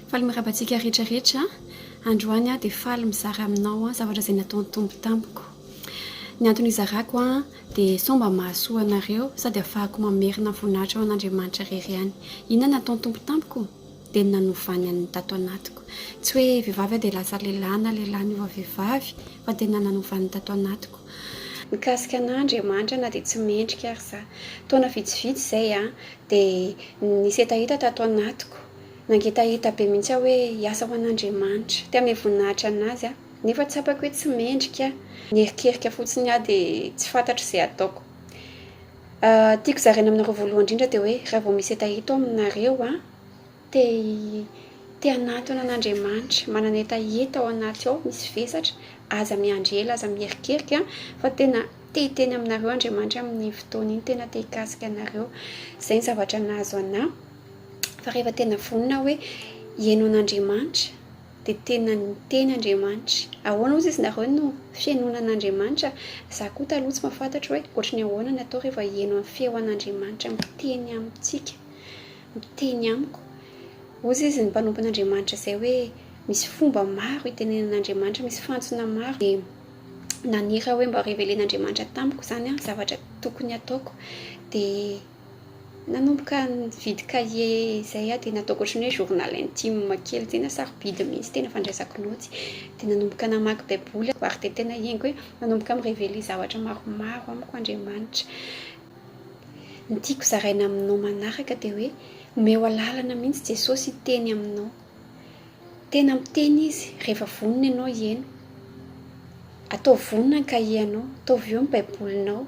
Faly mirabantsika rehetrarehetra androany dia faly mizara aminao zavatra izay nataon'ny tombo tampoko. Ny antony izarako dia somba mahasoa anareo sady ahafahako mamerina voninahitra ao an'Andriamanitra irery ihany. Inona nataon'ny tombo tampoko? Dia nanovany ny tato anatiko. Tsy hoe vehivavy dia lasa lehilahy na lehilahy niova vehivavy fa tena nanovany tato anatiko. Mikasika an'Andriamanitra na dia tsy mendrika ary za. Taona vitsivitsy izay dia nisy hetaheta tato anatiko. Nangitahita be mihitsy hoe hiasa ho an'Andriamanitra. Te amin'ny voninahitra anazy nefa tsapako hoe tsy mendrika. Niherikerika fotsiny dia tsy fantatro izay ataoko. Tiako zaraina aminareo voalohany indrindra dia hoe raha vao misy hetaheta aminareo te hanatona an'Andriamanitra. Manana hetaheta ao anaty ao misy vesatra. Aza miandry ela, aza miherikerika fa tena te-hiteny aminareo Andriamanitra amin'ny fotoana iny. Tena te hikasika anareo. Izay ny zavatra nahazo anahy. Fa rehefa tena vonina hoe hiaino an'Andriamanitra dia tena niteny Andriamanitra. Ahoana ozy izy nareo no fiainona an'Andriamanitra? Za koa taloha tsy mahafantatra hoe ohatran'ny ahoana ny atao rehefa hiaino amin'ny feo an'Andriamanitra. Miteny amintsika, miteny amiko. Ozy izy ny mpanompon'Andriamanitra izay hoe misy fomba maro hitenenan'Andriamanitra, misy fantsona maro. Dia nanira hoe mba revelen'Andriamanitra tamiko izany zavatra tokony ataoko. Dia nanomboka nividy kahie izay dia nataoko ohatran'ny hoe journal intime kely, tena sarobidy mihitsy, tena fandraisako noty. Dia nanomboka namaky baiboly ary dia tena hiaingo hoe nanomboka mirevely zavatra maromaro amiko Andriamanitra. Ny tiako zaraina aminao manaraka dia hoe omeo lalana mihitsy Jesosy hiteny aminao. Tena miteny izy rehefa vonona ianao hiaino. Ataovy vonona ny kahie anao, ataovy eo ny baibolinao,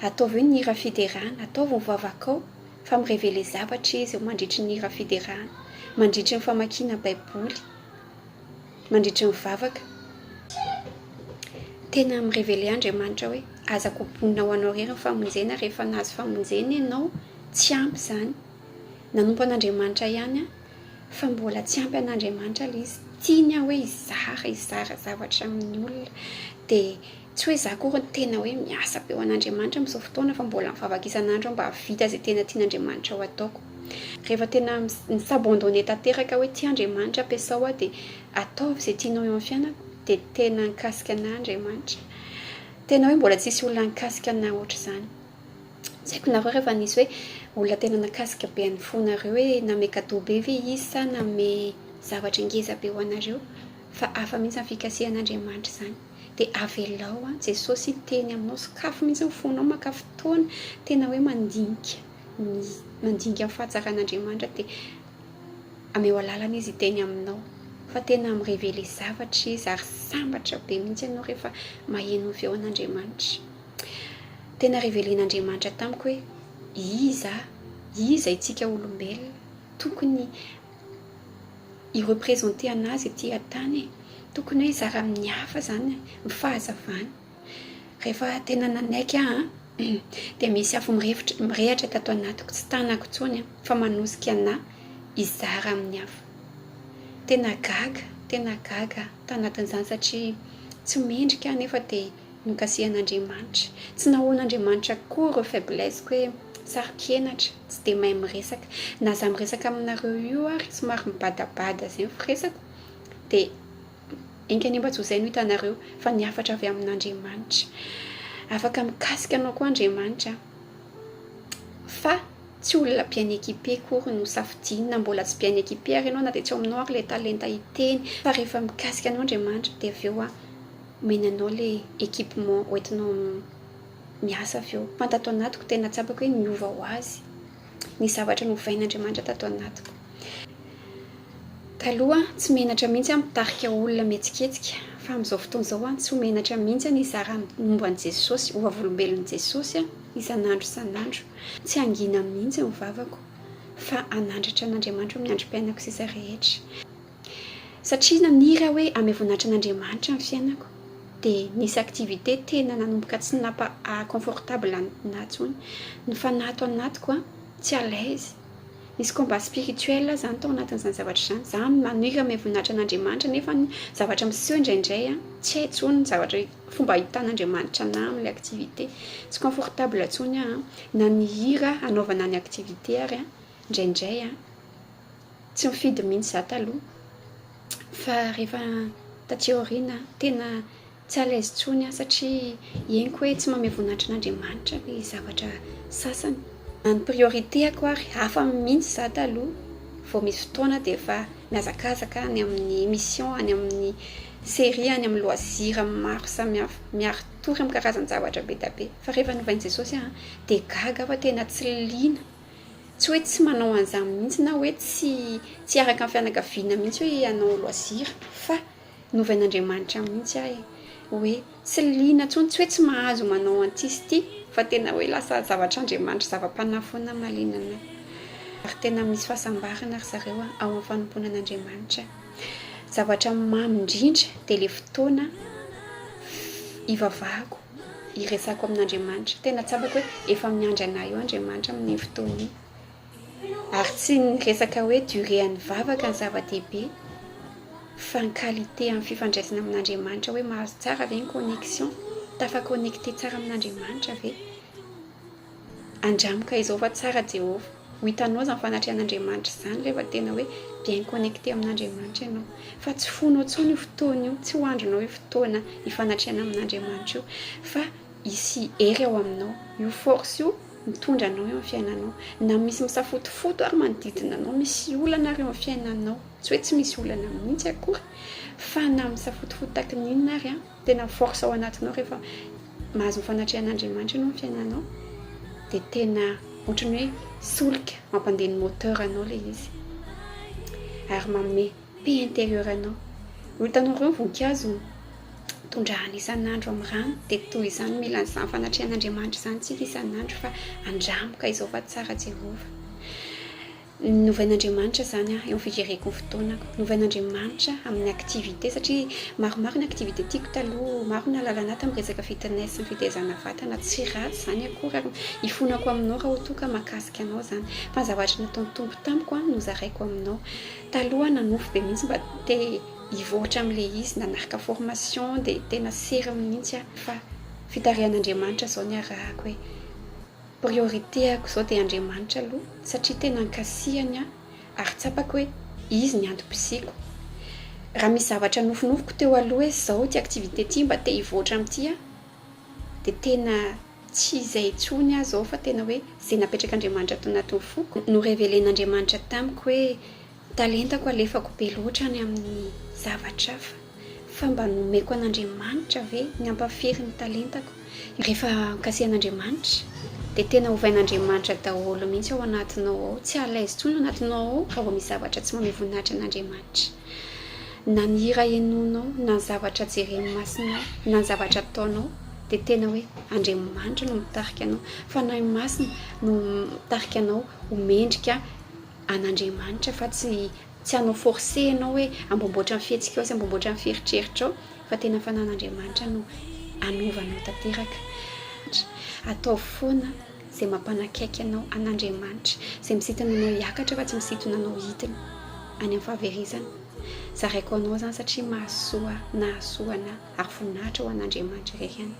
ataovy eo ny hira fiderana, ataovy ny vavakao. Fa mirevely zavatra izy mandritry ny hira fiderana, mandritry ny famakiana baiboly, mandritry ny vavaka. Tena mirevely Andriamanitra hoe aza kombonina ho anao irery ny famonjena. Rehefa nahazo famonjena ianao, tsy ampy izany. Nanompo an'Andriamanitra ihany fa mbola tsy ampy an'Andriamanitra ilay izy. Tiany hoe izara zavatra amin'ny olona. Dia tsy hoe za koa tena hoe miasa be ho an'Andriamanitra amin'izao fotoana fa mbola mivavaka isan'andro mba havita izay tena tian'Andriamanitra ho ataoko. Rehefa tena misabandone tanteraka hoe tia Andriamanitra ampiasao dia ataovy izay tianao eo amin'ny fiainako dia tena nikasika an'Andriamanitra. Tena hoe mbola tsisy olona nikasika anahy ohatr'izany. Tsy haiko nareo rehefa nisy hoe olona tena nakasika be any fonareo hoe name cadeau be ve izy sa name zavatra ngeza be ho anareo. Fa hafa mihitsy amin'ny fikasihan'Andriamanitra izany. Dia avelao Jesosy hiteny aminao, sakafo mihitsy ny fonao makafotoana. Tena hoe mandinika amin'ny fahatsaran'Andriamanitra dia ameo lalana izy hiteny aminao. Fa tena mirevely zavatra izy ary sambatra be mihitsy ianao rehefa maheno ny feo an'Andriamanitra. Tena revelen'Andriamanitra tamiko hoe iza itsika olombelona tokony irepresente anazy ety an-tany. Tokony hoe izara amin'ny hafa izany ny fahazavana. Rehefa tena nanaiky dia misy afo mirehatra tato anatiko, tsy tanako intsony fa manosika anahy izara amin'ny hafa. Tena gaga tanatin'izany satria tsy mendrika nefa dia nikasihan'Andriamanitra. Tsy nahoan'Andriamanitra koa ireo faiblesse hoe saro-kenatra, tsy dia mahay miresaka. Na za miresaka aminareo io ary somary mibadabada izay firesako dia enkany mba tsy ho izay no hitanareo fa niafatra avy amin'Andriamanitra. Afaka mikasika anao koa Andriamanitra fa tsy olona bien équipé kory no safidiana. Mbola tsy bien équipé ary ianao na dia tsy aminao ary ilay talenta hiteny. Fa rehefa mikasika anao Andriamanitra dia avy eo omena anao ilay équipement hoentinao miasa avy eo. Fa tato anatiko tena tsapako hoe niova ho azy ny zavatra novain'Andriamanitra tato anatiko. Taloha tsy menatra mihitsy mitarika olona mihetsiketsika. Fa amin'izao fotoana izao tsy menatra mihitsy ny izara momba an'i Jesosy, ohavolombelon'i Jesosy isan'andro. Tsy angina mihitsy ny vavako fa anandratra an'Andriamanitra miandrom-piainako sisa rehetra. Satria nanira hoe ame voninahitra an'Andriamanitra ny fiainako dia nisy activité tena nanomboka tsy confortable anahy intsony. Ny fanahy ato anatiko tsy à l'aise. Nisy combat spirituel izany tao anatin'izany zavatra izany. Za manira ame voninahitra an'Andriamanitra nefa ny zavatra miseho indraindray tsy hay intsony ny zavatra fomba ahitan'Andriamanitra anahy amin'ilay activité. Tsy confortable intsony na ny hira anaovana ny activité ary indraindray tsy mifidy mihitsy za taloha fa rehefa tatyoriana tena tsy alaizy tsony satria heniko hoe tsy mame voninahitra n'Andriamanitra hoe zavatra sasany. Ny prioriteako ary hafa mihitsy za taloha vao misy fotoana dia efa mihazakazaka any amin'ny émission, any amin'ny série, any amin'ny loisir maro samihafa, miaro tory amin'ny karazan-javatra be da be. Fa rehefa novain'i Jesosy dia gaga fa tena tsy liana, tsy hoe tsy manao an'izany mihitsy na hoe tsy araka amin'ny fianakaviana mihitsy hoe hanao loisir, fa novain'Andriamanitra mihitsy hoe tsy liana tsony, tsy hoe tsy mahazo manao an'ity sy ity, fa tena hoe lasa zavatr'Andriamanitra, zava-panafona malinana. Ary tena misy fahasambarana ry zareo ao amin'ny fanompoana an'Andriamanitra. Zavatra mamy indrindra dia ilay fotoana ivavahako, iresako amin'Andriamanitra. Tena tsapako hoe efa miandry anahy eo Andriamanitra amin'ny fotoana iny. Ary tsy niresaka hoe durée an'ny vavaka ny zava-dehibe, fa ny qualité amin'ny fifandraisana amin'Andriamanitra, hoe mahazo tsara ve ny connexion, tafa-connecté tsara amin'Andriamanitra ve. Andramika izao fa tsara Jehovah, ho hitanao zany fanatrehan'Andriamanitra izany rehefa tena hoe bien connecté amin'Andriamanitra ianao, fa tsy fonao tsony io fotoana io, tsy hoandronao io fotoana ifanatrehana amin'Andriamanitra io, fa hisy hery ao aminao, io force io mitondra anao eo amin'ny fiainanao. Na misy misafotofoto ary manodidina anao, misy olana ary eo amin'ny fiainanao, tsy hoe tsy misy olana mihitsy akory, fa na misafotofoto taky n'inona ary tena force ao anatinao rehefa mahazo fanatrehan'Andriamanitra ianao amin'ny fiainanao, dia tena ohatrany hoe solika mampandeha ny moteur anao ilay izy, ary manome paix intérieur anao. Hitanao ireo voninkazo tondrahana isan'andro amin'ny rano, dia toy izany mila an'izany fanatrehan'Andriamanitra izany tsika isan'andro, fa andramika izao fa tsara Jehovah. Novain'Andriamanitra izany eo amin'ny fijereko ny fotoanako, novain'Andriamanitra amin'ny activité, satria maromaro ny activité tiako taloha, maro ny alalana tamin'ny resaka fitness ny fitaizana vatana, tsy ratsy izany akory ary ifonako aminao raha toka mahakasika anao izany, fa zavatra nataon'ny Tompo tamiko no zaraiko aminao. Taloha nanofo be mihitsy mba te hivoatra amin'ilay izy, nanaraka formation dia tena sery mihitsy fa fitarihan'Andriamanitra izao ny arahako hoe prioriteako izao dia Andriamanitra aloha, satria tena nkasihany ary tsapako hoe izy ny antom-pisiako. Raha misy zavatra nofinofiko teo aloha hoe izao ty activité ty mba te hivoatra amin'ity dia tena tsy izay intsony izao, fa tena hoe izay napetrak'Andriamanitra tao anatin'ny foko no révélen'Andriamanitra tamiko hoe talentako alefako be loatra any amin'ny zavatra hafa, fa mba nomeko an'Andriamanitra ve ny ampafiry ny talentako. Rehefa kasihan'Andriamanitra dia tena hovain'Andriamanitra daholo mihitsy ao anatinao ao, tsy alaizy tsony ao anatinao ao raha vao misy zavatra tsy mame voninahitra an'Andriamanitra. Na ny hira henonao, na ny zavatra jeren'ny masonao, na ny zavatra ataonao, dia tena hoe Andriamanitra no mitarika anao, fa na ny masina no mitarika anao homendrika an'Andriamanitra, fa tsy hanao forcé ianao hoe ambomboatra amin'ny fihetsika ao sy ambomboatra amin'ny fieritreritro ao, fa tena fanan'Andriamanitra no anovanao tanteraka. Atao foana izay mampanakaiky anao an'Andriamanitra, izay misintona anao hiakatra fa tsy misintona anao hidina any amin'ny fahaverizana. Zaraiko anao izany satria mahasoa nahasoana ary voninahitra ho an'Andriamanitra irery ihany.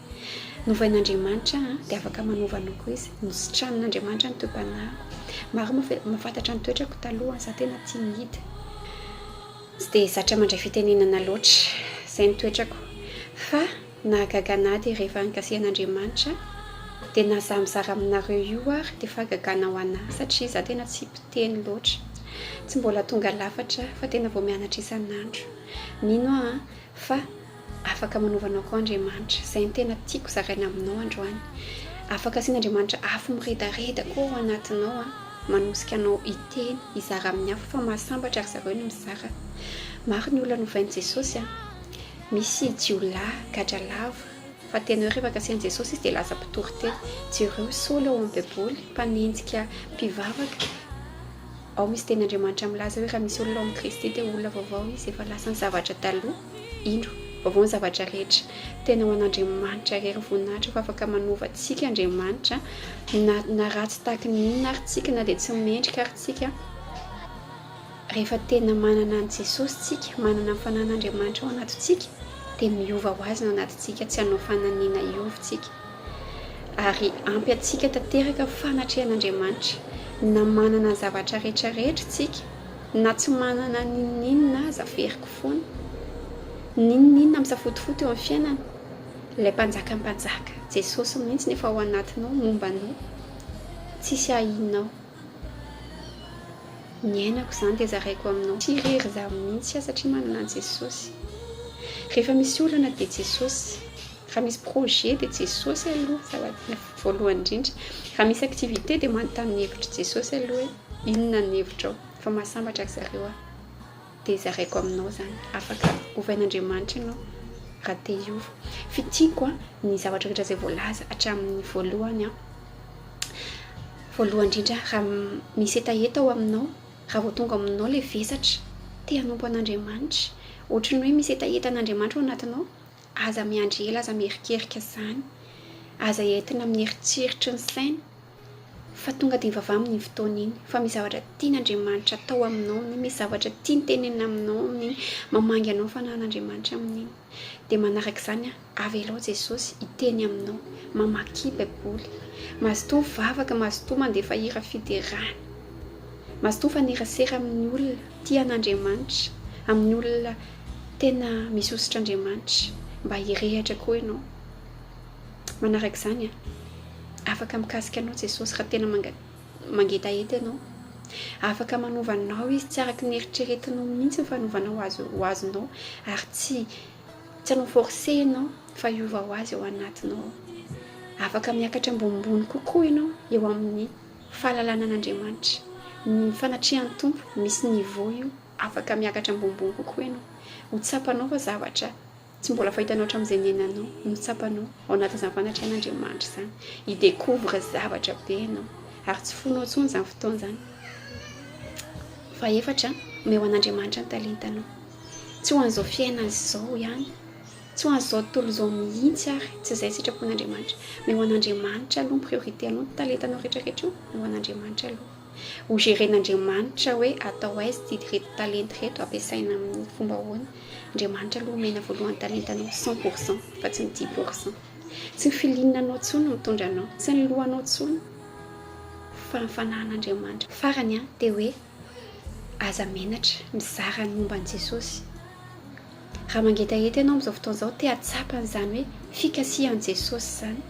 Novain'Andriamanitra dia afaka manovanao koa izy, nositranin'Andriamanitra ny toe-panahiko. Maro mahafantatra ny toetrako taloha, za tena timide, tsy dia zatra mandray fitenenana loatra, izay ny toetrako, fa nahagaga anahy dia rehefa nikasihan'Andriamanitra dia na za mizara aminareo io ary dia efa gagana ho anahy, satria za tena tsy mpiteny loatra, tsy mbola tonga lafatra, fa tena vao mianatra isan'andro. Mino fa afaka manovanao koa Andriamanitra, izay ny tena tiako zaraina aminao androany. Afaka asian'Andriamanitra afo miredareda koa ao anatinao, manosika anao hiteny, hizara amin'ny afo, fa mahasambatra ary zareo no mizara. Maro ny olona novain'i Jesosy misy jiolahy, gadra-lava, fa tena hoe rehefa kasihan'i Jesosy izy dia lasa mpitory teny. Jereo sola ao amin'ny baiboly, mpanenjika mpivavaka. Ao misy ten'Andriamanitra milaza hoe raha misy olona ao amin'ny Kristy dia olona vaovao izy, efa lasa ny zavatra taloha, indro vaovao ny zavatra rehetra. Tena ho an'Andriamanitra irery voninahitra, fa afaka manova antsika Andriamanitra, na ratsy tahaka n'inona ary tsika, na dia tsy mendrika ary tsika. Rehefa tena manana an' Jesosy tsika, manana ny fanan'Andriamanitra ao anatintsika, dia miova ho azy ao anatintsika, tsy hanao fananiana iovintsika. Ary ampy antsika tanteraka fanatrehan'Andriamanitra, na manana ny zavatra rehetrarehetra tsika, na tsy manana ninninna aza averiko foana, ninninna misafotifoty eo amin'ny fiainana, ilay mpanjaka mpanjaka Jesosy mihitsy nefa ao anatinao mombanao, tsisy ahinao. Ny ainako izany dia zaraiko aminao, tsy irery izaho mihitsy satria manana an Jesosy. Rehefa misy olana dia Jesosy, raha misy projet dia Jesosy aloha, zavatra voalohany indrindra. Raha misy activité dia manontany ny hevitra Jesosy aloha hoe inona ny hevitrao, fa mahasambatra zareo aho. Dia zaraiko aminao izany, afaka ovain'Andriamanitra ianao raha te hiova. Fitiako ny zavatra rehetra izay voalaza hatramin'ny voalohany. Voalohany indrindra, raha misy etaeta ao aminao, raha vao tonga aminao ilay vesatra, te hanompo an'Andriamanitra. Ohatra ny hoe misy etaeta an'Andriamanitra ao anatinao, aza miandry ela, aza miherikerika izany, aza entina mieritsiritry ny saina, fa tonga dia mivava amin'ny fotoana iny, fa misy zavatra tian'Andriamanitra atao aminao, misy zavatra tiany tenenina aminao amin'iny, mamangy anao fanan'Andriamanitra amin'iny. Dia manaraka izany, avelao Jesosy hiteny aminao, mamaky baiboly, mazotoa mivavaka, mazotoa mandefa hira fiterana, mazotoa fanerasera amin'ny olona tian'Andriamanitra, amin'ny olona tena misositra Andriamanitra, mba hirehatra koa ianao. Manaraka izany, afaka mikasika anao Jesosy raha tena mangetaeta ianao, afaka manovanao izy tsy araka ny eritreretinao mihitsy ny fanovanao ho azonao, ary tsy anao forcé ianao fa hiova ho azy ao anatinao. Afaka miakatra ambonimbony kokoa ianao eo amin'ny fahalalana an'Andriamanitra. Ny fanatrihan'ny tompo misy niveau io, afaka miakatra ambonimbony kokoa ianao. Ho tsapanao fa zavatra tsy mbola fahitanao hatramin'izay nenanao, no tsapanao ao anatin'izany fanatrihan'Andriamanitra izany. Hidécouvre zavatra be ianao, ary tsy fonao intsony izany fotoana izany. Faefatra, omeo an'Andriamanitra ny talentanao. Tsy ho an'izao fiainana izao ihany, tsy ho an'izao tontolo izao mihitsy ary, tsy izay sitrapon'Andriamanitra. Omeo an'Andriamanitra aloha ny priorité anao, ny talentanao rehetrarehetra io, omeo an'Andriamanitra aloha. Ho géren'Andriamanitra hoe atao aiza ity reto talenty reto ampiasaina amin'ny fomba ahoana. Andriamanitra aloha omena voalohany talentanao 100%, fa tsy ny 10%. Tsy ny filinanao intsony no mitondra anao, tsy ny lohanao intsony, fa ny fanahin'Andriamanitra. Farany dia hoe aza menatra mizara ny momba an'i Jesosy. Raha mangetaeta ianao amin'izao fotoana izao, te hatsapany izany hoe fikasihan'i Jesosy izany.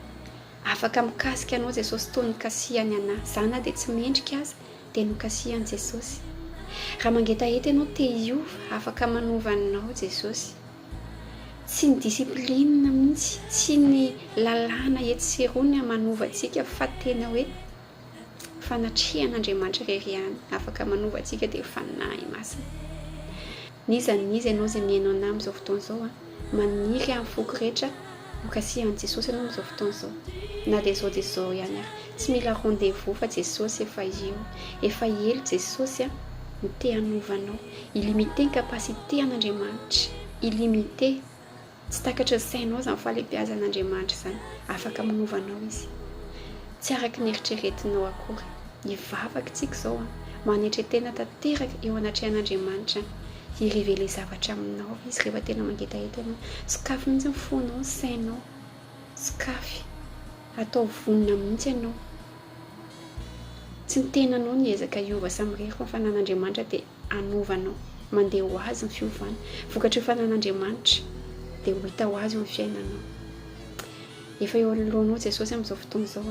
Afaka mikasika anao Jesosy toy ny kasihany anahy. Zana dia tsy mendrika aza dia nokasihan'i Jesosy. Raha mangetaeta ianao te hiova, afaka manova anao Jesosy. Tsy ny disiplinina mihitsy, tsy ny lalàna etserony manova antsika, fa tena hoe fanatrihan'Andriamanitra irery ihany afaka manova antsika dia fanahy masina. Niza ianao izay mihaino anahy amin'izao fotoana izao, maniry amin'ny foko rehetra hokasihan'i Jesosy ianao amin'izao fotoana izao. Na dia izao ihany ary, tsy mila rendez-vous fa Jesosy efa eo, efa elo Jesosy no te hanovanao. Illimité ny capacité an'Andriamanitra, illimité, tsy takatra ny sainao izany fahalehibiazan'Andriamanitra izany, afaka manovanao izy. Tsy araka ny eritreretinao akory. Hivavaka tsika izao, manetretena tanteraka eo anatrehan'Andriamanitra, hirevele zavatra aminao izy rehefa tena mangetaeta ianao. Sokafy mihitsy ny fonao, ny sainao, sokafy, atao vonona mihitsy ianao. Tsy ny tenanao ny ezaka hiova samirery, fa fanan'Andriamanitra dia hanovanao, mandeha ho azy ny fiovana. Vokatry ny fanan'Andriamanitra dia ho hita ho azy eo ny fiainanao. Efa eo alohanao Jesosy amin'izao fotoana izao,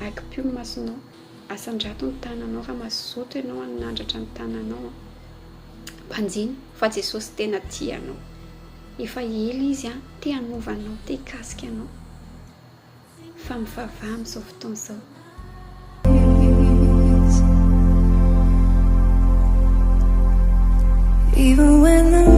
aki-pio ny masonao, asandrato ny tananao, raha mazoto ianao hanandratra ny tananao. Mpanjiny fa Jesosy tena tianao. Efa ela izy te hanovanao, te hikasika anao. Fa mivavaha amin'izao fotoana izao. Even when the